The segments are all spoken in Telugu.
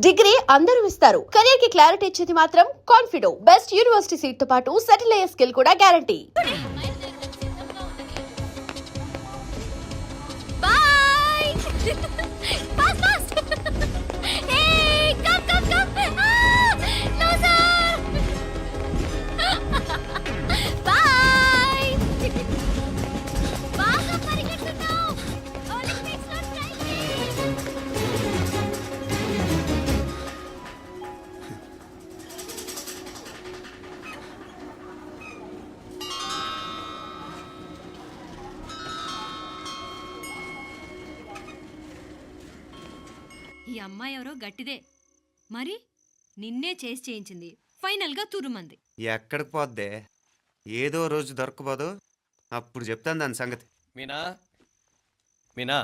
డిగ్రీ అందరూ ఇస్తారు. కెరీర్ కి క్లారిటీ ఇచ్చేది మాత్రం కాన్ఫిడో. బెస్ట్ యూనివర్సిటీ సీట్ తో పాటు సెటిల్ అయ్యే స్కిల్ కూడా గ్యారంటీ. ఈ అమ్మాయి ఎవరో గట్టిదే, మరి నిన్నే చేసి చేయించింది. ఫైనల్గా తురుమంది. ఎక్కడికి పోద్దే? ఏదో రోజు దొరకపోదు, అప్పుడు చెప్తాను దాని సంగతి. మీనా మీనా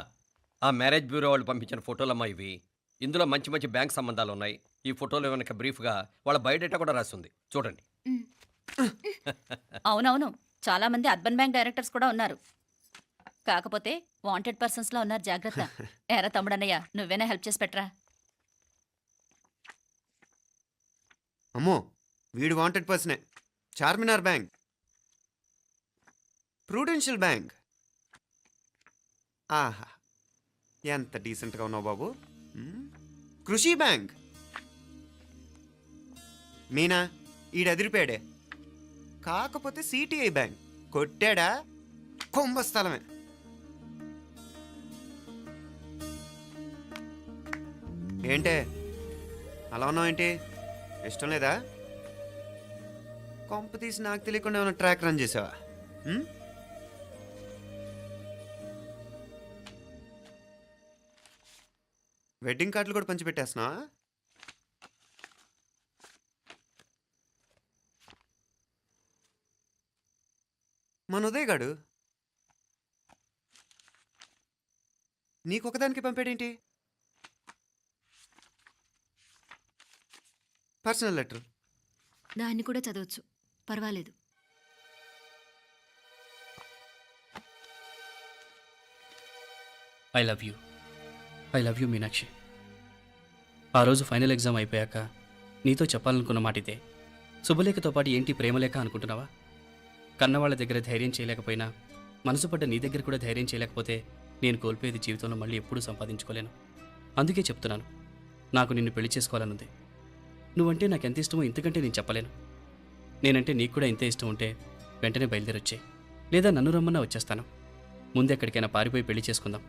ఆ మ్యారేజ్ బ్యూరో వాళ్ళు పంపించిన ఫోటోలమ్మా ఇవి. ఇందులో మంచి మంచి బ్యాంక్ సంబంధాలు ఉన్నాయి. ఈ ఫోటోలు వెనక బ్రీఫ్గా వాళ్ళ బయోడేటా కూడా రాస్తుంది, చూడండి. అవునవును, చాలా మంది అర్బన్ బ్యాంక్ డైరెక్టర్స్ కూడా ఉన్నారు. కాకపోతే వాంటెడ్ పర్సన్స్ లో ఉన్నారు, జాగ్రత్త. ఎరా తమ్ముడన్నయ్య, నువ్వేనా హెల్ప్ చేసి పెట్టరా. అమ్మో, వీడు వాంటెడ్ పర్సనే. Charminar bank, Prudential bank. ఆహా, ఎంత డీసెంట్గా ఉన్నావు బాబు. కృషి బ్యాంక్. మీనా, ఈడదిరిపాడే. కాకపోతే సిటిఐ బ్యాంక్ కొట్టాడా కుంభస్థలమే. ఏంటే అలా ఉన్నావు? ఏంటి ఇష్టం లేదా? కొంప తీసి నాకు తెలియకుండా ఏమైనా ట్రాక్ రన్ చేసావా? వెడ్డింగ్ కార్డులు కూడా పంచిపెట్టేస్తున్నావా? మన ఉదయ్ గాడు నీకొకదానికి పంపాడేంటి? Personal letter. దాన్ని కూడా చదవచ్చు, పర్వాలేదు. I love you Meenakshi. ఆ రోజు ఫైనల్ ఎగ్జామ్ అయిపోయాక నీతో చెప్పాలనుకున్న మాట ఇదే. శుభలేఖతో పాటు ఏంటి ప్రేమలేఖ అనుకుంటున్నావా? కన్నవాళ్ళ దగ్గర ధైర్యం చేయలేకపోయినా మనసు పడ్డ నీ దగ్గర కూడా ధైర్యం చేయలేకపోతే నేను కోల్పోయేది జీవితంలో మళ్ళీ ఎప్పుడూ సంపాదించుకోలేను. అందుకే చెప్తున్నాను, నాకు నిన్ను పెళ్లి చేసుకోవాలనుంది. నువ్వంటే నాకు ఎంత ఇష్టమో ఇంతకంటే నేను చెప్పలేను. నేనంటే నీకు కూడా ఇంతే ఇష్టం ఉంటే వెంటనే బయలుదేరొచ్చాయి, లేదా నన్ను రమ్మన్నా వచ్చేస్తాను. ముందెక్కడికైనా పారిపోయి పెళ్లి చేసుకుందాం.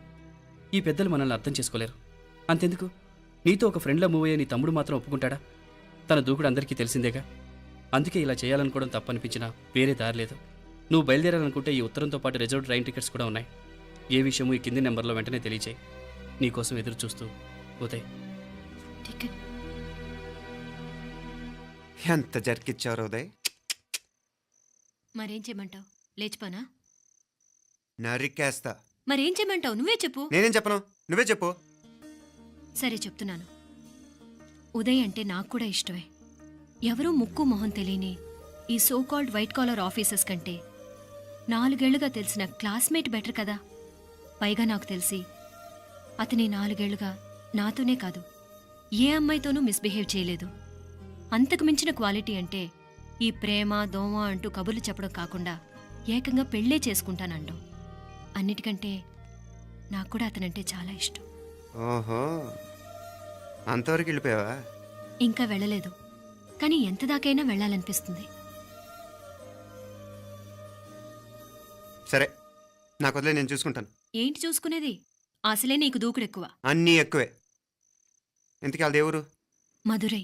ఈ పెద్దలు మనల్ని అర్థం చేసుకోలేరు. అంతెందుకు, నీతో ఒక ఫ్రెండ్లా మూవ్ అయ్యే నీ తమ్ముడు మాత్రం ఒప్పుకుంటాడా? తన దూకుడు అందరికీ తెలిసిందేగా. అందుకే ఇలా చేయాలనుకోవడం తప్పనిపించినా వేరే దారి లేదు. నువ్వు బయలుదేరాలనుకుంటే ఈ ఉత్తరంతో పాటు రిజర్వ్ ట్రైన్ టికెట్స్ కూడా ఉన్నాయి. ఏ విషయమూ ఈ కింది నెంబర్లో వెంటనే తెలియచేయి. నీకోసం ఎదురు చూస్తూ ఉదయ్. టికెట్ ఎంత జరికిచ్చారు ఉదయ్. మరేం చేయమంటావు? లేచిపోనా? నరికేస్తా. మరేం చేయమంటావు? నువ్వే చెప్పు. నేనేం చెప్పను, నువ్వే చెప్పు. సరే చెప్తున్నాను. ఉదయ్ అంటే నాకు కూడా ఇష్టమే. ఎవరూ ముక్కు మొహం తెలియని ఈ సోకాల్డ్ వైట్ కాలర్ ఆఫీసర్స్ కంటే 4 ఏళ్లుగా తెలిసిన క్లాస్మేట్ బెటర్ కదా. పైగా నాకు తెలిసి అతని 4 ఏళ్లుగా నాతోనే కాదు, ఏ అమ్మాయితోనూ మిస్బిహేవ్ చేయలేదు. అంతకు మించిన క్వాలిటీ అంటే ఈ ప్రేమ దోమ అంటూ కబుర్లు చెప్పడం కాకుండా ఏకంగా పెళ్ళే చేసుకుంటానండం. అన్నిటికంటే నాకు కూడా అతనంటే చాలా ఇష్టం. ఓహో, అంతవరకు వెళ్ళిపోయావా? ఇంకా వెళ్ళలేదు, కానీ ఎంత దాకైనా వెళ్ళాలనిపిస్తుంది. సరే, నాకు వదిలే, నేను చూసుకుంటాను. ఏంటి చూసుకునేది? అసలే నీకు దూకుడెక్కువ. అన్నీ ఎక్కువే. ఇంతకీ వాళ్ళ దేవురు? మధురై.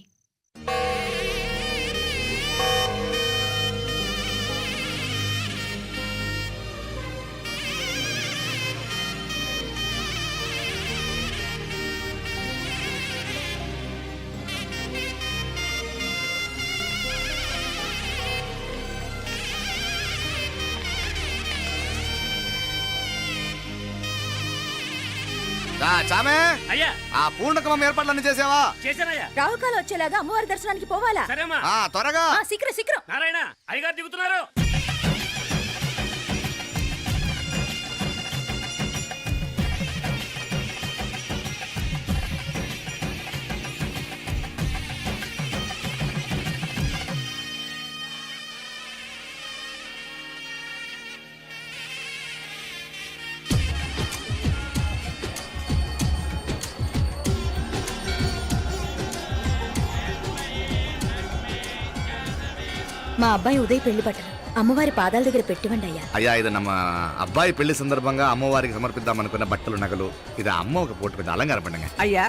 చామే అయ్యా, ఆ పూర్ణకమం ఏర్పాట్లన్నీ చేసావా? చేశానయ్యా. రాహుకాలం వచ్చేలాగా అమ్మవారి దర్శనానికి పోవాలా? సరేమ్మా. త్వరగా. శీఘ్రం. నారాయణ, అయ్యగారు దిగుతున్నారు. మా అబ్బాయి ఉదయ్ పెళ్లి బట్టలు అమ్మవారి పాదాల దగ్గర పెట్టివ్వండి అయ్యా. అయ్యా ఇది నమ్మ అబ్బాయి పెళ్లి సందర్భంగా అమ్మవారికి సమర్పిద్దాం అనుకున్న బట్టలు నగలు ఇది అమ్మ ఒక పూట పెద్ద అలంకార పండుగ. అయ్యా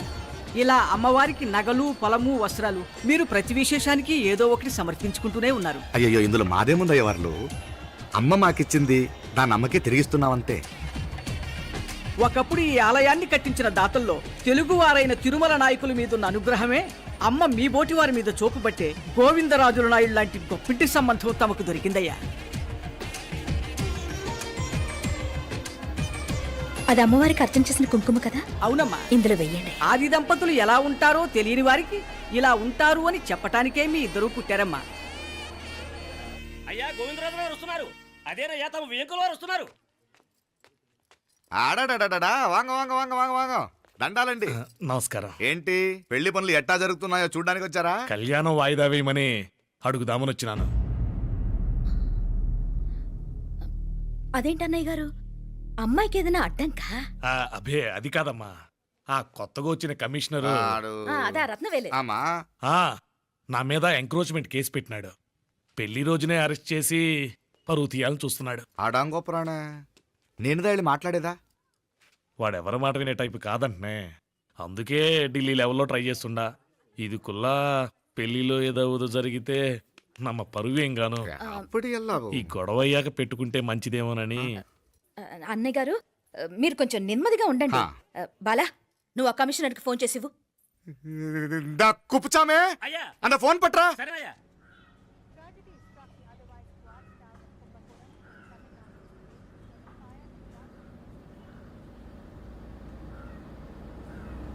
ఇలా అమ్మవారికి నగలు పొలము వస్త్రాలు మీరు ప్రతి విశేషానికి ఏదో ఒకటి సమర్పించుకుంటూనే ఉన్నారు. అయ్యయ్యో ఇందులో మాదేముందయ్య వాళ్ళు అమ్మ మాకిచ్చింది దాని అమ్మకే తిరిగిస్తున్నామంతే. ఒకప్పుడు ఈ ఆలయాన్ని కట్టించిన దాతల్లో తెలుగువారైన తిరుమల నాయకుల మీదున్న అనుగ్రహమే అమ్మ మీ బోటి వారి మీద చూపుబట్టే గోవిందరాజుల నాయుడు లాంటి గొప్పింటి సంబంధం తమకు దొరికిందయ్యా. అది అమ్మవారికి అర్చన చేసిన కుంకుమ కదా, అవునమ్మా. ఇందులో వెయ్యండి. ఆది దంపతులు ఎలా ఉంటారో తెలియని వారికి ఇలా ఉంటారు అని చెప్పటానికే మీ ఇద్దరూ పుట్టారమ్మా. అయ్యా గోవిందరాజు గారు వస్తున్నారు. అదేనయ్యా తమ వెంకుల వారు వస్తున్నారు. ఆడాడాడా వాంగ వాంగ వాంగ వాంగ వాంగ దండాలండి. నమస్కారం. ఏంటి పెళ్లి పనులు ఎట్టా జరుగుతున్నాయో చూడడానికి వచ్చారా? కళ్యాణం వాయిదా వేయమని అడుగుదామని వచ్చినాను. అదేంటన్నయ్య గారు, అమ్మాయికి ఏదైనా అడ్డంకా? అభే అది కాదమ్మా, ఆ కొత్తగా వచ్చిన కమిషనర్ అదా రత్నవేలే. ఆమా నా మీద ఎంక్రోచ్మెంట్ కేసు పెట్టినాడు. పెళ్లి రోజునే అరెస్ట్ చేసి పరువు తీయాలని చూస్తున్నాడు. ఆడాంగో పురాణ నేనుదా వెళ్ళి మాట్లాడేదా? వాడెవరి మాట వినే టైపు కాదంటనే. అందుకే ఢిల్లీ లెవెల్లో ట్రై చేస్తుండా. ఇది కుల్లా పెళ్లిలో ఏదో జరిగితే నమ్మ పరువేం గాను. అప్పుడు ఎల్లావు ఈ గొడవ అయ్యాక పెట్టుకుంటే మంచిదేమోనని. అన్నయ్య గారు మీరు కొంచెం నెమ్మదిగా ఉండండి. బాలా నువ్వు ఆ కమిషనర్కి ఫోన్ చేసివు. కుప్పుచామే అన్న ఫోన్ పట్రా.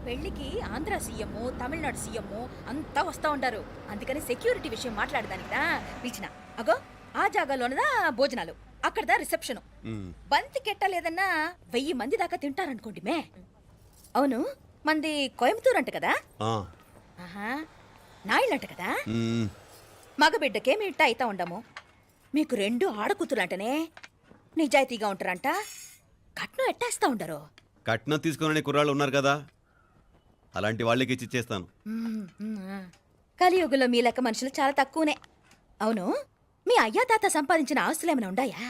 పెళ్లికి ఆంధ్ర సీఎం తమిళనాడు సీఎం అంతా వస్తా ఉంటారు. అందుకని సెక్యూరిటీ విషయం మాట్లాడదానికిదా పిలిచిన. అగో ఆ జాగాలోనదా భోజనాలు, అక్కడదా రిసెప్షన్. బంతి కెట్టలేదన్నా 1000 మంది దాకా తింటారనుకోండి మే. అవును మంది కోయంబత్తూర్ అంట కదా? ఆహా నాయుళ్ళంట కదా? మగబిడ్డకే మీ ఇట్ట అయితా ఉండము. మీకు 2 ఆడకూతురంటనే నిజాయితీగా ఉంటారంట. కట్నం ఎట్టేస్తా ఉండరు. కట్నం తీసుకునే కుర్రాళ్ళు ఉన్నారు కదా, అలాంటి వాళ్ళకి ఇచ్చి చేస్తాను. కలియుగంలో మీ లెక్క మనుషులు చాలా తక్కువనే. అవును మీ అయ్యా తాత సంపాదించిన ఆస్తులు ఏమైనా ఉండాయా?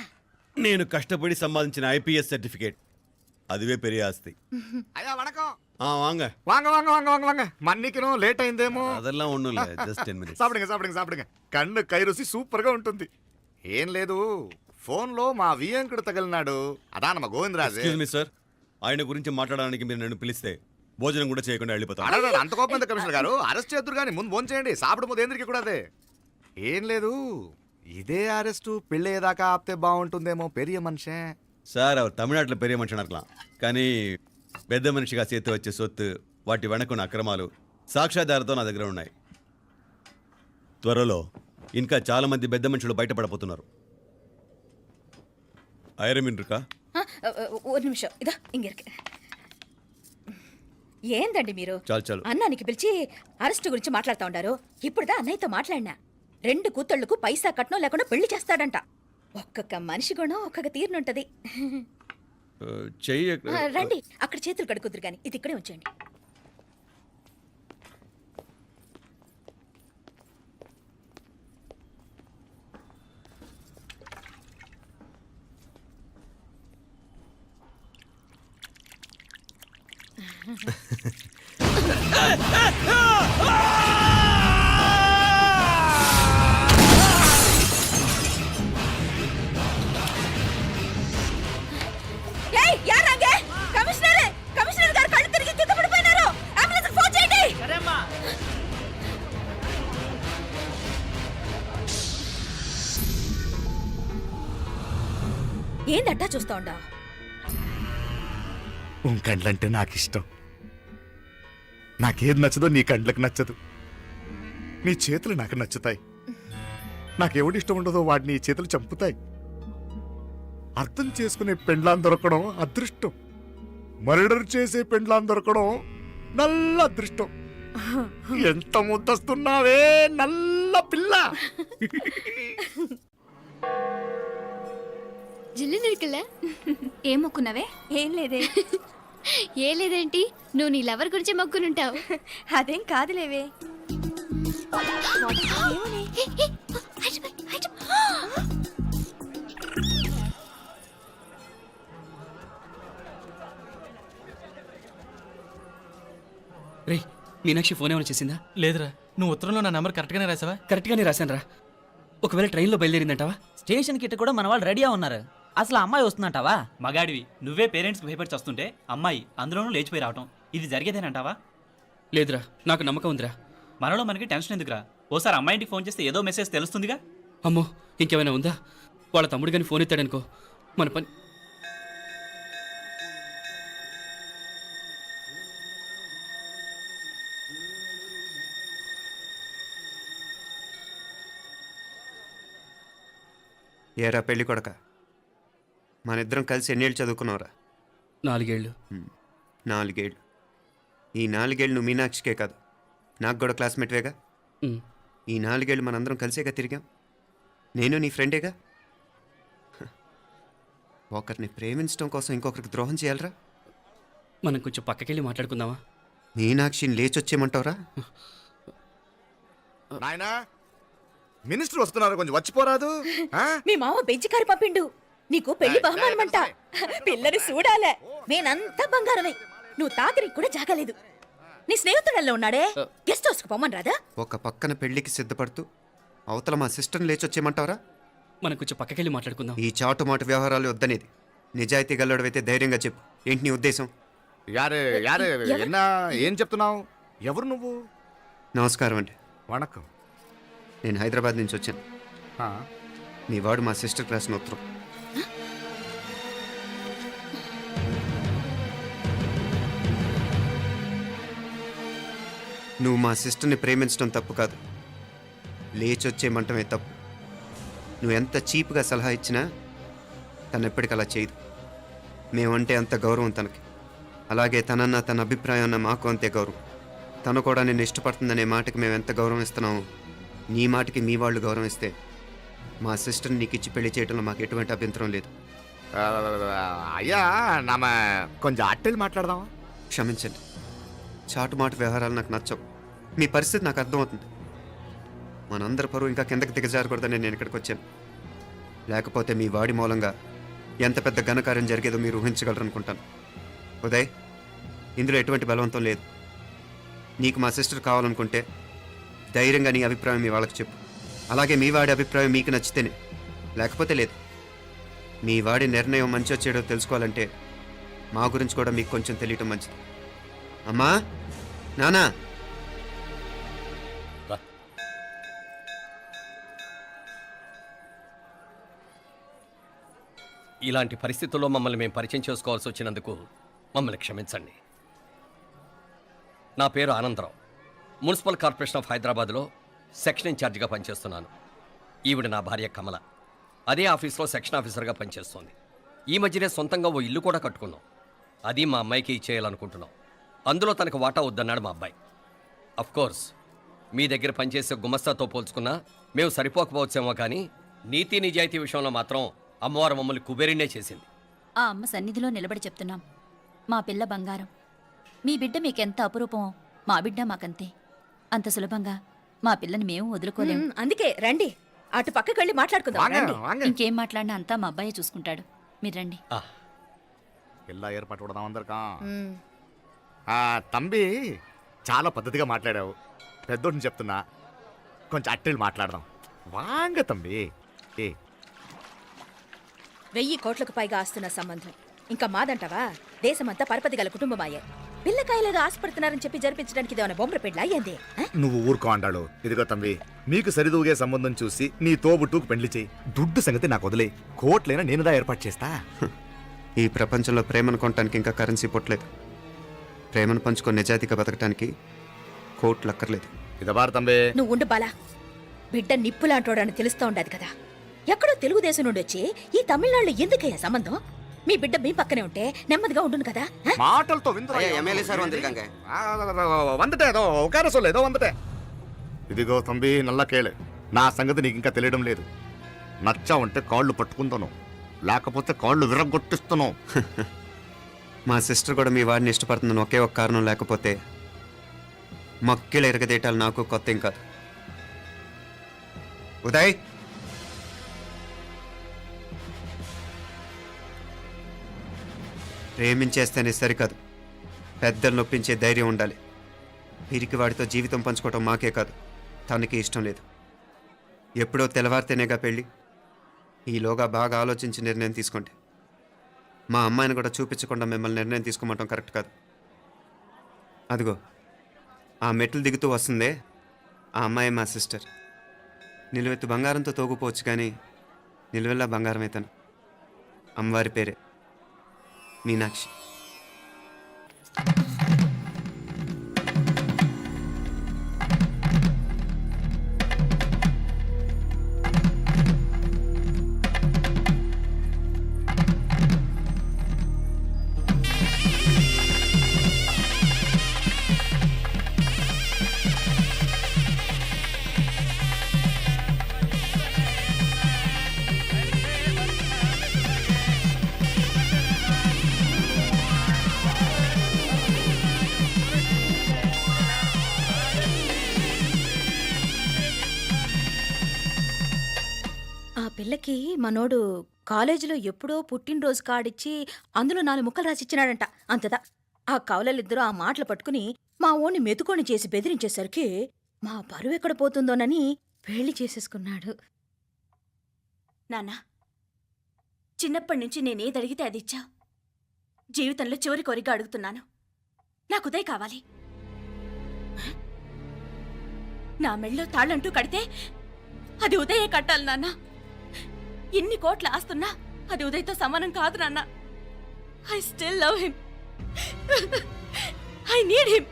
నేను కష్టపడి సంపాదించిన ఐపీఎస్ సర్టిఫికేట్, అదివే పెరిగే ఆస్తి. అయ్యా వణకం. వాంగ వాంగ వాంగ వాంగ వాంగ వాంగ మన్నికిను లేట్ అయిందేమో. అదెல்லாம் ఒన్నుం జస్ట్ 10 minutes. సాப்பிடுங்க కన్ను కైరుసి సూపర్ గా ఉంటుంది. ఏం లేదు ఫోన్ లో మా వియంకుడు తగిలినాడు. అదా నమ్మ గోవిందరాజు. ఎక్స్క్యూజ్ మీ సార్, ఆయన గురించి మాట్లాడడానికి మీరు నన్ను పిలిస్తే భోజనం కూడా చేయకుండా వెళ్ళిపోతాను. అడగడు అంత కోపం ఎంత కమిషనర్ గారు? అరెస్ట్ చేద్దరు కానీ ముందు ఫోన్ చేయండి. సాపిడు ముందు ఎందుకు కూడా అదే. ఏం లేదు ఇదే అరెస్టు పెళ్ళేదాకా ఆపితే బాగుంటుందేమో. పెరియ మనిషే సార్, அவர் தமிழ்நாட்டில் பெரிய మనిషి అనర్కలాం, కానీ పెద్ద మనిషిగా చేతి వచ్చే సొత్తు, వాటి వెనకున్న అక్రమాలు సాక్ష్యాధారతో నా దగ్గర ఉన్నాయి. త్వరలో ఇంకా చాలా మంది పెద్ద మనుషులు బయటపడబోతున్నారు. ఐరమిన్ రుకా ఒక నిమిషం ఇదా ఇంగిరికి. ఏందండి మీరు చాలు అన్నానికి పిలిచి అరెస్ట్ గురించి మాట్లాడుతూ ఉండారు. ఇప్పుడుదా అన్నయ్యతో మాట్లాడినా 2 కూతుళ్లకు పైసా కట్నం లేకుండా పెళ్లి చేస్తాడంట. ఒక్కొక్క మనిషి గుణం ఒక్కొక్క తీరునుంటది. చెయ్యి రండి అక్కడ చేతులు కడుకుదురు గాని ఇది ఇక్కడే ఉంచండి. కమిషనర్ గారు కళ్ళు తిరిగి కింద పడిపోయినారు. అంబులెన్స్ ఫోన్ చేయండి. ఏందట్టా చూస్తా ఉండా? కండ్లంటే నాకు ఇష్టం. నాకేది నచ్చదో నీ కండ్లకు నచ్చదు. నీ చేతులు నాకు నచ్చుతాయి. నాకెవడి ఇష్టం ఉండదో వాడిని నీ చేతులు చంపుతాయి. అర్థం చేసుకునే పెండ్లాం దొరకడం అదృష్టం. మర్డర్ చేసే పెండ్లాం దొరకడం నల్ల అదృష్టం. ఎంత ముద్దస్తున్నావే నల్ల పిల్ల. జిల్లు నిరుకులే ఏం మొక్కున్నావే? ఏం లేదే. ఏ లేదేంటి, నువ్వు నీ లవర్ గురించి మొక్కునుంటావు. అదేం కాదులేవే. ఏ, ఏ, మీనాక్షి ఫోన్ ఏమైనా చేసిందా? లేదురా, నువ్వు ఉత్తరంలో నా నెంబర్ కరెక్ట్గానే రాసావా? కరెక్ట్గానే రాశాను రా. ఒకవేళ ట్రైన్లో బయలుదేరిందంటావా? స్టేషన్ కిட்ட కూడా మన వాళ్ళు రెడీగా ఉన్నారు. అసలు అమ్మాయి వస్తుందంటావా? మగాడివి నువ్వే పేరెంట్స్కి భయపడి వస్తుంటే అమ్మాయి అందులోనూ లేచిపోయి రావటం ఇది జరిగేదేనంటావా? లేదురా, నాకు నమ్మకం ఉందిరా. మనలో మనకి టెన్షన్ ఎందుకురా? ఓసారి అమ్మాయి ఇంటికి ఫోన్ చేస్తే ఏదో మెసేజ్ తెలుస్తుందిగా. అమ్మో, ఇంకేమైనా ఉందా? వాళ్ళ తమ్ముడు కానీ ఫోన్ ఎత్తాడనుకో, మన పని. ఏరా పెళ్ళి కొడక, మన ఇద్దరం కలిసి ఎన్నేళ్ళు చదువుకున్నావురా? 4 ఏళ్ళు. 4 ఏళ్ళు. ఈ 4 ఏళ్ళు నువ్వు మీనాక్షికే కాదు, నాకు కూడా క్లాస్మేట్వేగా. ఉమ్. ఈ 4 ఏళ్ళు మనందరం కలిసేగా తిరిగాం. నేను నీ ఫ్రెండేగా. ఒకరిని ప్రేమించడం కోసం ఇంకొకరికి ద్రోహం చేయాలరా? మనం కొంచెం పక్కకెళ్ళి మాట్లాడుకుందామా? మీనాక్షిని లేచొచ్చేయమంటావురా? నాయనా, మినిస్టర్ వస్తున్నారు, కొంచెం వచ్చిపోరాదు? మీ మామ బెంచి కారు పంపిండు. నీకు పెళ్లి బహుమానమంట. పిల్లని చూడాలే. నేనంతా బంగారమే. నువ్వు తాకరికి కూడా జాగలేదు. నీ స్నేహితుడల్లో ఉన్నాడే, గెస్ట్ హౌస్కి పొమ్మని రాదా? ఒక పక్కన పెళ్లికి సిద్ధపడుతూ అవతల మా సిస్టర్ని లేచొచ్చేయమంటావురా? మనం కొంచెం పక్కకెళ్ళి మాట్లాడుకుందాం. ఈ చాటుమాటు వ్యవహారాలు వద్దనేది. నిజాయితీ గల్లడవైతే ధైర్యంగా చెప్పు, ఏంటి నీ ఉద్దేశం? యారే యారే, ఎన్నా ఏం చెప్తున్నావు? ఎవరు నువ్వు? నమస్కారం అండి, వణకం. నేను హైదరాబాద్ నుంచి వచ్చాను. మీ వాడు మా సిస్టర్ క్లాస్ ఉత్తరం. నువ్వు మా సిస్టర్ని ప్రేమించడం తప్పు కాదు, లేచొచ్చేయమంటమే తప్పు. నువ్వు ఎంత చీప్గా సలహా ఇచ్చినా తను ఎప్పటికీ అలా చేయదు. మేమంటే అంత గౌరవం తనకి, అలాగే తనన్న తన అభిప్రాయం అన్న మాకు అంతే గౌరవం. తను కూడా నిన్ను ఇష్టపడుతుందనే మాటకి మేము ఎంత గౌరవం ఇస్తున్నామో నీ మాటకి మీ వాళ్ళు గౌరవం ఇస్తే మా సిస్టర్ని నీకు ఇచ్చి పెళ్లి చేయడంలో మాకు ఎటువంటి అభ్యంతరం లేదు. అయ్యా నామ కొంచెం అట్టెలు మాట్లాడదామా? క్షమించండి, చాటుమాటు వ్యవహారాలు నాకు నచ్చవు. మీ పరిస్థితి నాకు అర్థమవుతుంది. మనందరి పరువు ఇంకా కిందకి దిగజారకూడదని నేను ఇక్కడికి వచ్చాను. లేకపోతే మీ వాడి మూలంగా ఎంత పెద్ద ఘనకార్యం జరిగేదో మీరు ఊహించగలరనుకుంటాను. ఉదయ్, ఇందులో ఎటువంటి బలవంతం లేదు. నీకు మా సిస్టర్ కావాలనుకుంటే ధైర్యంగా నీ అభిప్రాయం మీ వాళ్ళకి చెప్పు. అలాగే మీ వాడి అభిప్రాయం మీకు నచ్చితేనే, లేకపోతే లేదు. మీ వాడి నిర్ణయం మంచో చెడో తెలుసుకోవాలంటే మా గురించి కూడా మీకు కొంచెం తెలియటం మంచిది. అమ్మా, నానా, ఇలాంటి పరిస్థితుల్లో మమ్మల్ని మేము పరిచయం చేసుకోవాల్సి వచ్చినందుకు మమ్మల్ని క్షమించండి. నా పేరు ఆనందరావు. మున్సిపల్ కార్పొరేషన్ ఆఫ్ హైదరాబాద్లో సెక్షన్ ఇన్ఛార్జిగా పనిచేస్తున్నాను. ఈవిడ నా భార్య కమల. అదే ఆఫీస్లో సెక్షన్ ఆఫీసర్గా పనిచేస్తోంది. ఈ మధ్యనే సొంతంగా ఓ ఇల్లు కూడా కట్టుకున్నాం. అది మా అమ్మాయికి ఇచ్చేయాలనుకుంటున్నాం. అందులో తనకు వాటా వద్దన్నాడు మా అబ్బాయి. అఫ్కోర్స్ మీ దగ్గర పనిచేసే గుమస్తాతో పోల్చుకున్నా మేము సరిపోకపోవచ్చేమో, కానీ నీతి నిజాయితీ విషయంలో మాత్రం అమ్మవారు మమ్మల్ని కుబేరినే చేసింది. ఆ అమ్మ సన్నిధిలో నిలబడి చెప్తున్నాం, మా పిల్ల బంగారం. మీ బిడ్డ మీకెంత అపురూపమో మా బిడ్డ మాకంతే. అంత సులభంగా మా పిల్లని మేము వదులుకోలేము. అందుకే రండి, అటు పక్కకి వెళ్ళి మాట్లాడుకుందాం. రండి. ఇంకేం మాట్లాడినా అంతా మా అబ్బాయే చూసుకుంటాడు. మీరు రండి. ఎలా ఏర్పాటు కొడదాం అందరికా? తంబి, చాలా పద్ధతిగా మాట్లాడావు. పెద్దోడిని చెప్తున్నా, కొంచెం అట్టెలు మాట్లాడదాం. వాంగ తంబి. 1000 కోట్లకు పైగా ఆస్తున్న సంబంధం ఇంకా మాదంటావా? దేశమంతా పరపతి గల కుటుంబమాయే. పిల్లకాయలేదో ఆశపడుతున్నారని చెప్పి జరిపించడానికి ఇదేమైనా బొమ్మర పెళ్ళి అయ్యింది? నువ్వు ఊరుకో అంటాడు. ఇదిగో తంబి, మీకు సరిదూగే సంబంధం చూసి నీ తోబుట్టుకు పెళ్లి చేయి. దుడ్డు సంగతి నాకు వదిలే. కోట్లైనా నేనుదా ఏర్పాటు చేస్తా. ఈ ప్రపంచంలో ప్రేమను కొనటానికి ఇంకా కరెన్సీ పుట్టలేదు. ప్రేమను పంచుకొని నిజాయితీగా బతకటానికి కోట్లు అక్కర్లేదు. ఇదబారు తంబే. నువ్వు ఉండు బాలా. బిడ్డ నిప్పులాంటోడని తెలుస్తూ ఉండదు కదా. ఎక్కడో తెలుగుదేశం నుండి వచ్చి ఈ తమిళనాడులో ఎందుకయ్యా సంబంధం? మీ బిడ్డ మీ పక్కనే ఉంటే నెమ్మదిగా ఉండును కదా. మాటలతో ఇదిగో తంబి, నల్ల కేళే. నా సంగతి నీకు ఇంకా తెలియడం లేదు. నచ్చా ఉంటే కాళ్ళు పట్టుకుంటాను, లేకపోతే కాళ్ళు విరగొట్టిస్తాను. మా సిస్టర్ కూడా మీ వాడిని ఇష్టపడుతుందని ఒకే ఒక కారణం లేకపోతే మక్కిళ్ళ ఎరగదేయటాలు నాకు కొత్త ఏం కాదు. ఉదయ్, ప్రేమించేస్తేనే సరికాదు, పెద్దలు నొప్పించే ధైర్యం ఉండాలి. వీరికి వాడితో జీవితం పంచుకోవటం మాకే కాదు తనకి ఇష్టం లేదు. ఎప్పుడో తెల్లవారితేనేగా పెళ్ళి. ఈలోగా బాగా ఆలోచించి నిర్ణయం తీసుకోండి. మా అమ్మాయిని కూడా చూపించకుండా మిమ్మల్ని నిర్ణయం తీసుకోమంటాం కరెక్ట్ కాదు. అదిగో ఆ మెట్లు దిగుతూ వస్తుందే, ఆ అమ్మాయి మా సిస్టర్. నిలువెత్తు బంగారంతో తోగుపోవచ్చు కానీ నిలువెల్లా బంగారం అవుతాను. అమ్మవారి పేరే మీనాక్షి. ఆ పిల్లకి మనోడు కాలేజీలో ఎప్పుడో పుట్టినరోజు కార్డిచ్చి అందులో 4 ముక్కలు రాసిచ్చినాడంట. అంతదా ఆ కవలలిద్దరూ ఆ మాటలు పట్టుకుని మా ఓణ్ణి మెతుకొని చేసి బెదిరించేసరికి మా పరువు ఎక్కడ పోతుందోనని పెళ్లి చేసేసుకున్నాడు. నాన్నా, చిన్నప్పటి నుంచి నేనేదడిగితే అది ఇచ్చా. జీవితంలో చివరి కోరిక అడుగుతున్నాను. నాకు ఉదయ్ కావాలి. నా మెళ్ళలో తాళ్ళంటూ కడితే అది ఉదయే కట్టాలి నాన్న. ఎన్ని కోట్ల ఆస్తున్నా అది ఉదయ్తో సమానం కాదు నాన్న. I still love him. I need him.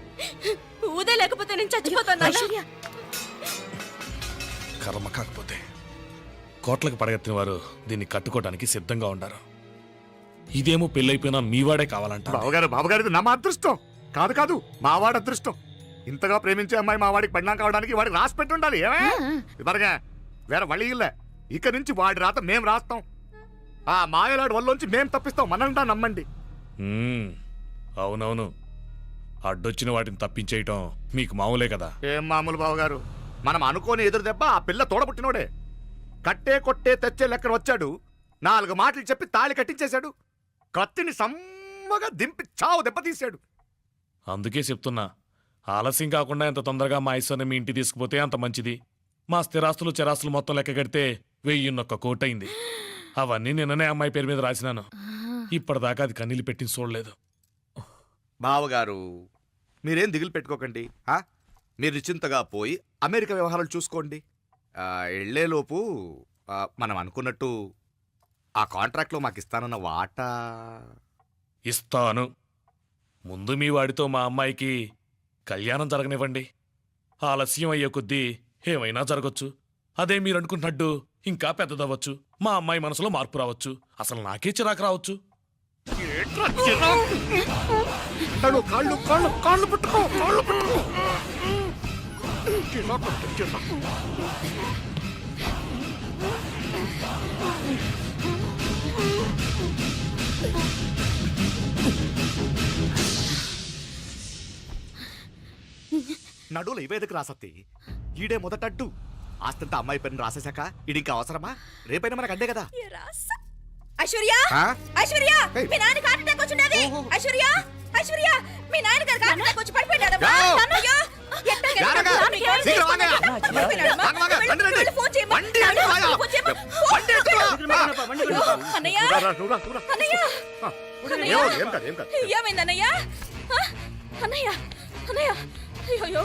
Uday లేకపోతే నేను చచ్చిపోతాను నాన్న. కర్మ కాకపోతే కోట్లకు పడగెత్తిన వారు దీన్ని కట్టుకోవడానికి సిద్ధంగా ఉండారు. ఇదేమో పెళ్ళైపోయినా మీవాడే కావాలంట. బావగారు ఇది నా మా అదృష్టం కాదు కాదు మావాడి అదృష్టం. ఇంతగా ప్రేమించే అమ్మాయి మా వాడికి పెళ్ళాం కావడానికి వాడికి రాసి పెట్టి ఉండాలి. ఏమే ఇవరగా వేరే వళి ఇల్లే. ఇక నుంచి వాడి రాత మేం రాస్తాం. ఆ మాయలాడి వల్లోంచి మేం తప్పిస్తాం. మనంతా నమ్మండి. అవునవును, అడ్డొచ్చిన వాటిని తప్పించేయటం మీకు మామూలే కదా. ఏం మామూలు బావగారు, మనం అనుకోని ఎదురు దెబ్బ ఆ పిల్ల తోడబుట్టినోడే. కట్టే కొట్టే తెచ్చే లెక్కన వచ్చాడు. 4 మాటలు చెప్పి తాళి కట్టించేశాడు. కత్తిని సమ్మగా దింపి చావు దెబ్బతీశాడు. అందుకే చెప్తున్నా, ఆలస్యం కాకుండా ఎంత తొందరగా మా ఐశ్వర్యం మీ ఇంటికి తీసుకుపోతే అంత మంచిది. మా స్థిరాస్తులు చిరాస్తులు మొత్తం లెక్క కడితే 1001 కోటయింది. అవన్నీ నిన్ననే అమ్మాయి పేరు మీద రాసినాను. ఇప్పటిదాకా అది కన్నీళ్ళు పెట్టి చూడలేదు. బావగారు మీరేం దిగులు పెట్టుకోకండి. మీరు నిశ్చింతగా పోయి అమెరికా వ్యవహారాలు చూసుకోండి. వెళ్లేలోపు మనం అనుకున్నట్టు ఆ కాంట్రాక్ట్లో మాకు ఇస్తానన్న వాటా ఇస్తాను. ముందు మీ వాడితో మా అమ్మాయికి కళ్యాణం జరగనివ్వండి. ఆలస్యం అయ్యే కొద్దీ ఏమైనా జరగచ్చు. అదే మీరు అనుకుంటున్నట్టు ఇంకా పెద్దదవ్వచ్చు. మా అమ్మాయి మనసులో మార్పు రావచ్చు. అసలు నాకే చిరాకు రావచ్చు. నడువులు ఇవేదకు రాసత్తి. ఈడే మొదటడ్డు. ఆస్తంతా అమ్మాయి పేరుని రాసేశాక ఇది ఇంకా అవసరమా? రేపైనా మనకు అందే కదా. ఐశ్వర్య, ఐశ్వర్య, మీ నాన్న హార్ట్ అటాక్ వచ్చినది. ఐశ్వర్య, ఐశ్వర్య, మీ నాన్న గారు హార్ట్ అటాక్ వచ్చి పడిపోయాడు. అన్నయ్య, ఏమైందన్నయ్య? అన్నయ్య, అన్నయ్య, అయ్యో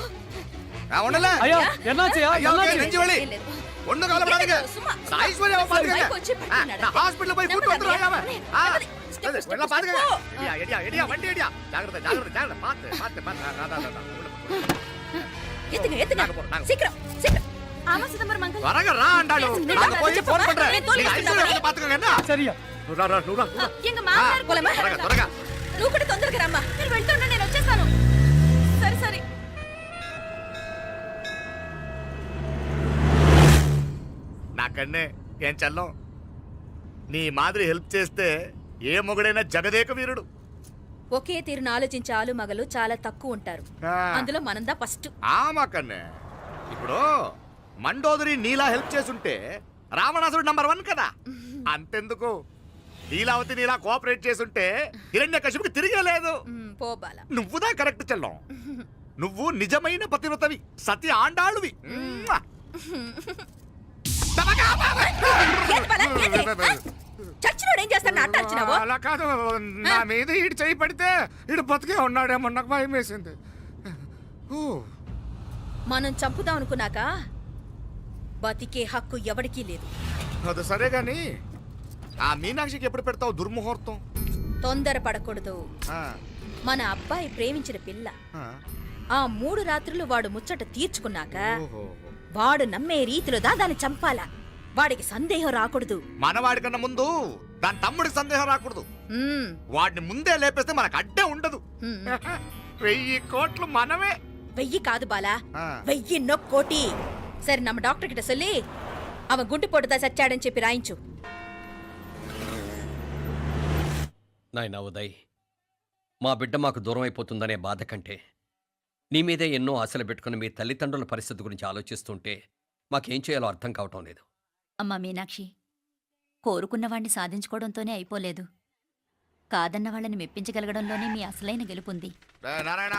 నువ్వు కూడా తొందరగా రమ్మా. నేను వెళ్తున్నా, నేను వచ్చేస్తాను. సరే సరే. నాకన్నే ఏం చల్లం. నీ మాదిరి హెల్ప్ చేస్తే ఏ మొగుడైనా జగదేక వీరుడు. ఒకే తీరును ఆలోచించే ఆలు మగలు చాలా తక్కువ ఉంటారు. అందులో మనందా ఫస్ట్. మాకన్నే ఇప్పుడు మండోదరి నీలా హెల్ప్ చేసుంటే రావణాసుడు నంబర్ 1 కదా. అంతెందుకు, లీలావతి నీలా కోఆపరేట్ చేసుంటే హిరణ్యకశిపుకి తిరిగే లేదు. పోబాల నువ్వుదా కరెక్ట్ చెల్లం. నువ్వు నిజమైన పతివ్రతవి, సతి ఆండాళువి. చచ్చినోడు ఏం చేస్తాడు అట్టార్చినావు? అలా కాదు, నా మీద ఈడు చేయి పడితే ఈడు బతికే ఉన్నాడేమో నాకు భయం వేసింది. మనం చంపుదాం అనుకున్నాక బతికే హక్కు ఎవరికీ లేదు. అది సరే గాని ఆ మీనాక్షికి ఎప్పుడు పెడతావు దుర్ముహూర్తం? తొందరపడకూడదు. ఆ, మన అబ్బాయి ప్రేమించిన పిల్ల ఆ. ఆ 3 రాత్రులు వాడు ముచ్చట తీర్చుకున్నాక ఓహో. వాడు నమ్మే రీతిలో దాన్ని చంపాలా. వాడికి సందేహం రాకూడదు. మనవాడి కన్నా ముందు దాని తమ్ముడికి సందేహం రాకూడదు. మ్మ్. వాడిని ముందే లేపేస్తే మనకు అడ్డే ఉండదు. మ్మ్. 1000 కోట్లు మనమే. 1000 కాదు బాలా, ఆ. 1000 కోటి. సరే నమ్మ డాక్టర్ కిட்ட சொல்லி அவன் గుండు పొట్టుదా చచ్చాడని చెప్పి రాయించు. నాయనా ఉదయ్, మా బిడ్డ మాకు దూరం అయిపోతుందనే బాధ కంటే నీ మీదే ఎన్నో ఆశలు పెట్టుకుని మీ తల్లిదండ్రుల పరిస్థితి గురించి ఆలోచిస్తుంటే మాకేం చేయాలో అర్థం కావటం లేదు. అమ్మా మీనాక్షి, కోరుకున్నవాణ్ణి సాధించుకోవడంతోనే అయిపోలేదు. కాదన్న వాళ్ళని మెప్పించగలగడంలోనే మీ అసలైన గెలుపుంది. నారాయణ,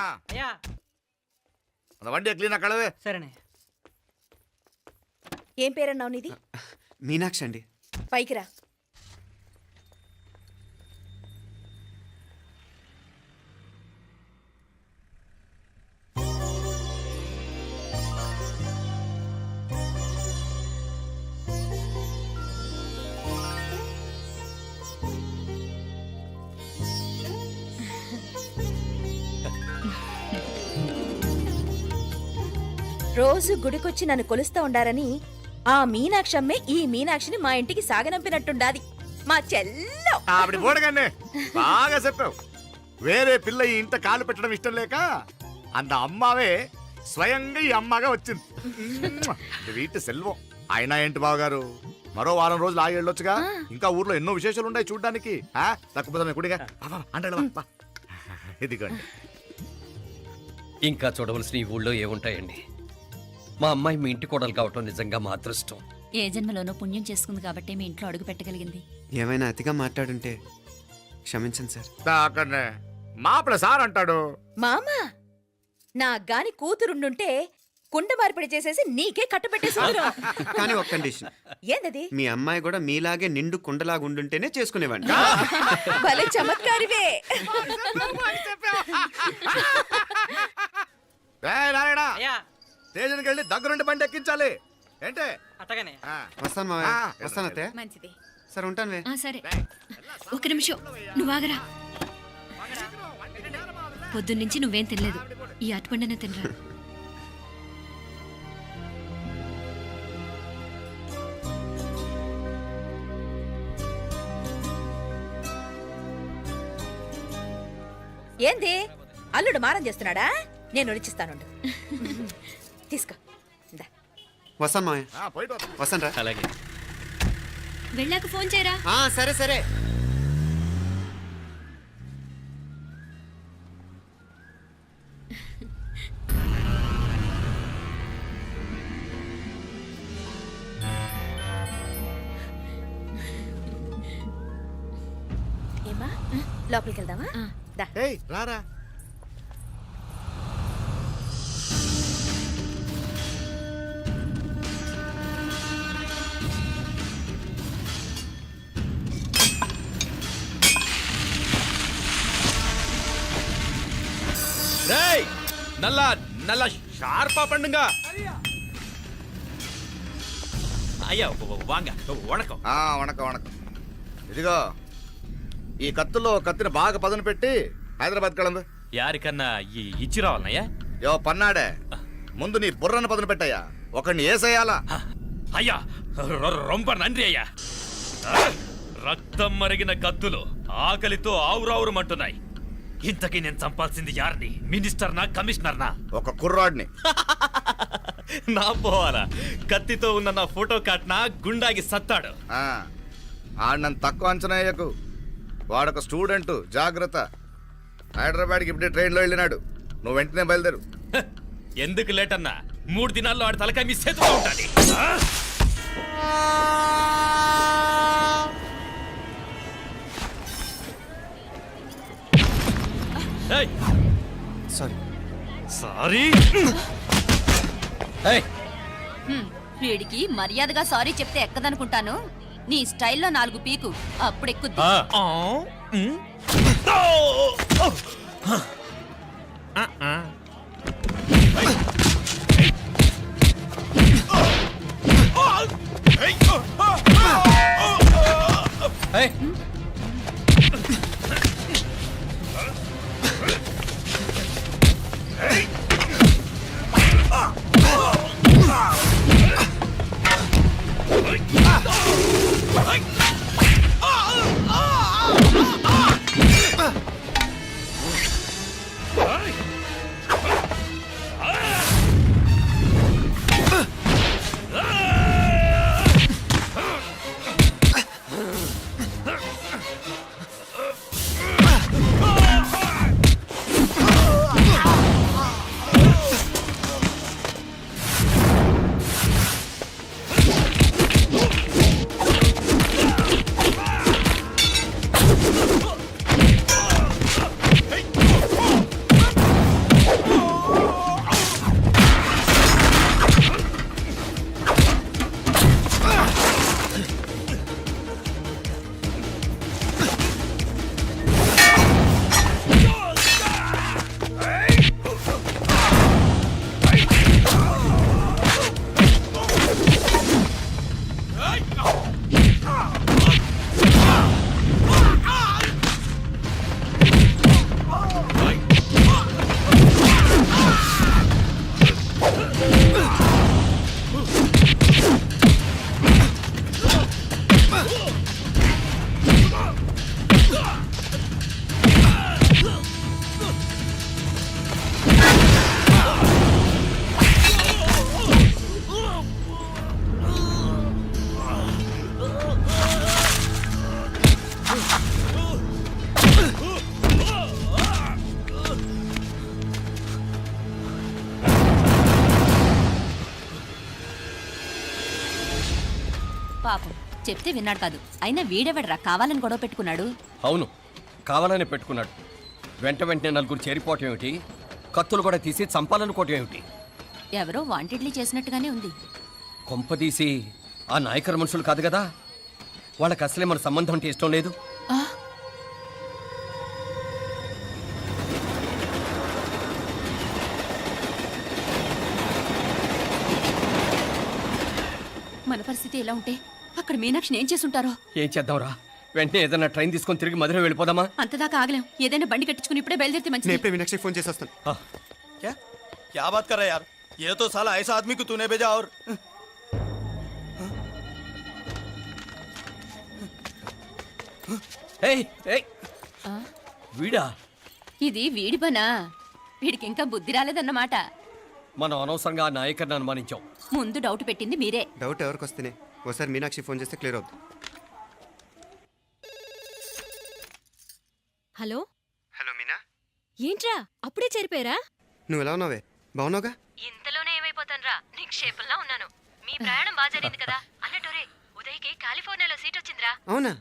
వండి క్లీన్ కళవే. సరేనే. ఏం పేరన్నావు నీది? మీనాక్షి అండి. పైకి రా. రోజు గుడికొచ్చి నన్ను కొలుస్తా ఉండారని ఆ మీనాక్షమ్మే ఈ మీనాక్షిని మా ఇంటికి సాగనంపినట్టుండాది. మా చెల్లో ఆవిడ పోడగానే బాగా చెప్పావు. వేరే పిల్ల ఈ ఇంట కాలు పెట్టడం ఇష్టం లేక అంత అమ్మావే స్వయంగా ఈ అమ్మగా వచ్చింది. వీటి సెల్వం. అయినా ఏంటి బావగారు, మరో వారం రోజులు ఆగి వెళ్ళొచ్చుగా. ఇంకా ఊర్లో ఎన్నో విశేషాలు ఉన్నాయి చూడడానికి. తక్కువ కుడిగా అంటే ఇదిగోండి. ఇంకా చూడవలసిన ఈ ఊళ్ళో ఏముంటాయండి? మా అమ్మాయి మీ ఇంటి కోడలు కావటం నిజంగా మా అదృష్టం. ఏ జన్మలోనో పుణ్యం చేసుకుంది కాబట్టి మీ ఇంట్లో అడుగు పెట్టగలిగింది. ఏమైనా అతిగా మాట్లాడుంటే క్షమించండి సార్. అక్కడనే మాపల సార్ అంటాడు. మామ నా గాని కూతురుండుంటే కుండ మార్పిడి చేసేసి నీకే కట్టబెట్టేసి కానీ ఒక కండిషన్. ఏందది? మీ అమ్మాయి కూడా మీలాగే నిండు కుండలాగా ఉండుంటేనే చేసుకునేవాడిని. భలే చమత్కారివే. నారాయణ, స్టేషన్కి వెళ్ళి దగ్గరుండి బండి ఎక్కించాలి. ఏంటే? అట్టగానే. వస్తాను మావయ్య. వస్తాను అత్తే. మంచిది. సరే ఉంటాను. సరే, ఒక నిమిషం నువ్వు ఆగరా. పొద్దున్నుంచి నువ్వేం తినలేదు. ఈ అటుపండనే తినరా. ఏంది అల్లుడు మారం చేస్తున్నాడా? నేను రుచిస్తాను. తీసుకో. వస్తాను మావయ్య. వస్తాను రా. అలాగే. వెళ్ళాక ఫోన్ చేయరా. సరే సరే. ఏమా లోపలికి వెళ్దామా? దా. రారా. నల్ల నల్ల షార్పా పండుగ. అయ్యా వాంగ వణకం. వణకం వణకం. ఇదిగో ఈ కత్తుల్లో కత్తిని బాగా పదును పెట్టి హైదరాబాద్ కళందు. యారికన్నా ఇచ్చి రావాలన్నయ్యా? యో పన్నాడే, ముందు నీ బుర్రను పదును పెట్టయ్యా. ఒకడిని ఏసేయాలా? అయ్యా రొంప నంది అయ్యా. రక్తం మరిగిన కత్తులు ఆకలితో ఆవురావురమంటున్నాయి. ఇంతకీ నేను చంపాల్సింది యారిని? మినిస్టర్నా కమిషనర్నా? ఒక కుర్రాడిని. నా పోవాలా? కత్తితో ఉన్న నా ఫోటో కాట్నా గుండాగి సత్తాడు. ఆడినంత తక్కువ అంచనా వేయకు. వాడొక స్టూడెంట్, జాగ్రత్త. హైదరాబాద్కి ఇప్పుడే ట్రైన్లో వెళ్ళినాడు. నువ్వు వెంటనే బయలుదేరు. ఎందుకు లేట్ అన్నా? 3 దినాల్లో ఆడి తలకాయ మీ చేతిలో ఉంటుంది. సారీ సారీ ఏయ్, వీడికి మర్యాదగా సారీ చెప్తే ఎక్కదనుకుంటాను. నీ స్టైల్లో 4 పీకు అప్పుడెక్కుద్ది. ఆ, ఏయ్, పాపం చెప్తే విన్నాడు కాదు. అయినా వీడెవడరా కావాలని గొడవ పెట్టుకున్నాడు? అవును, కావాలని పెట్టుకున్నాడు. వెంటనే నలుగురు చేరిపోవటం ఏమిటి, కత్తులు కూడా తీసి చంపాలనుకోవటం ఏమిటి? ఎవరో వాంటెడ్లీ చేసినట్టుగానే ఉంది. కొంపదీసి ఆ నాయకర్ మనుషులు కాదు కదా, వాళ్ళకి అసలే మన సంబంధం అంటే ఇష్టం లేదు. మన పరిస్థితి ఎలా ఉంటే అక్కడ మీనాక్షిని ఏం చేసుంటారో. ఏం చేద్దాంరా, వెంటనే ఏదైనా ట్రైన్ తీసుకొని తిరిగి మధుర వెళ్ళిపోదామా? అంతదాకా ఆగలేం. ఏదైనా బండి కట్టించుకుని ఇప్పుడే బయలుదేరితే నేను మంచిది. ఇప్పుడే మీనాక్షికి ఫోన్ చేసి వస్తాను. क्या बात कर रहा है यार? ये तो साला ऐसा आदमी को तूने भेजा और ఏయ్, ఏయ్, వీడా? ఇది వీడి పనా? వీడికి ఇంకా బుద్ధి రాలేదన్నమాట. మనం అనవసరంగా ఆ నాయకర్ని అనుమానించాం. ముందు డౌట్ పెట్టింది మీరే. డౌట్ ఎవరికి వస్తేనే ఒకసారి మీనాక్షి ఫోన్ చేస్తే క్లియర్ అవుతుంది. హలో హలో మీనా, ఏంట్రా అప్పుడే చేరిపోయారా? నువ్వు ఎలా ఉన్నావే? బాగున్నావుగా? ఇంతలోనే ఏమైపోతానరా, నిక్షేపంలా ఉన్నాను. మీ ప్రయాణం బాగా జరిగింది కదా? అన్నట్టురే ఉదయ్కి కాలిఫోర్నియాలో సీట్ వచ్చిందిరా. అవునా?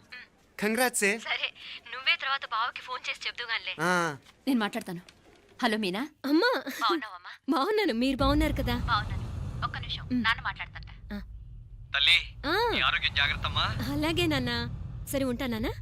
కంగ్రాట్స్. సరే నువ్వే తర్వాత బావకి ఫోన్ చేసి చెప్దుగానిలే. నేను మాట్లాడతాను. హలో మీనా. అమ్మా బాగున్నాను, మీరు బాగున్నారు కదా? బాగున్నాను. ఒక్క నిమిషం, నాన్న మాట్లాడతాను. తల్లి, ఆ, నీ ఆరోగ్యం జాగ్రత్తమ్మా. అలాగే నాన్న. సరే ఉంటానా?